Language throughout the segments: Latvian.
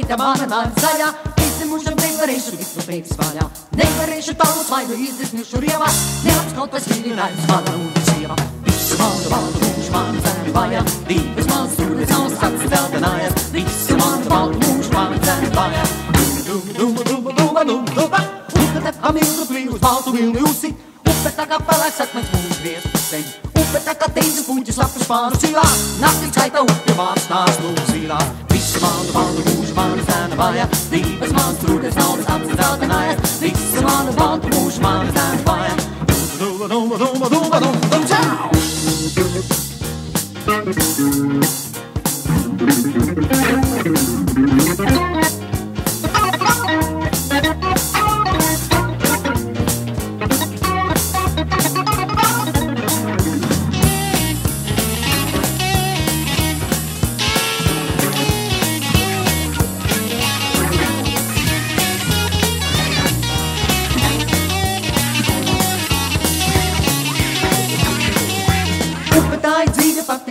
ja mana nāca zaļā. Visi mūžam nevarēšu visu beigt vaļā. Nevarēšu tavu svaigu izdesnišu rievā. Neapš kaut vai smiļinājums mana rūta sieva. Visu manu baltu mūžu manu zēnu vajā. Divas manas sūdnes ausis acis veltenājas. Visu manu baltu mūžu manu zēnu vajā. Upe tā mildu plīvus baltu vilni usi. Upe tā kā pelēks akmens mūžu griezu pusē. Upe tā kā teizes puķis lapu spāru cilā. Naktis skaita upe vārds nārs lūk zīlā. Visu manu baltu mūžu manu zēnu vajā. Divas manas sūdnes ausis acis veltenājas. Visu manu baltu mūžu manu zēnu vajā.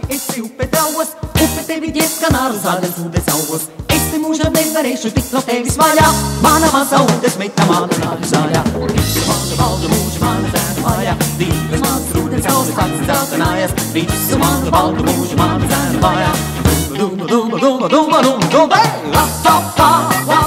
Esi upe draugos, upe tevi ieskan ar zaļas ūdens augos. Es te mūžam nevarēšu tikt no tevis vaļā. Mana maza ūdens meita, mana nāļa zaļā. Visu manu baltu mūžu, mana zēnu vajā. Divas manas ūdens ausis acis zeltenājas. Visu manu baltu mūžu, mana zēnu vajā. Duma, duma, duma, duma, duma, duma, duma, duma, duma, duma, duma,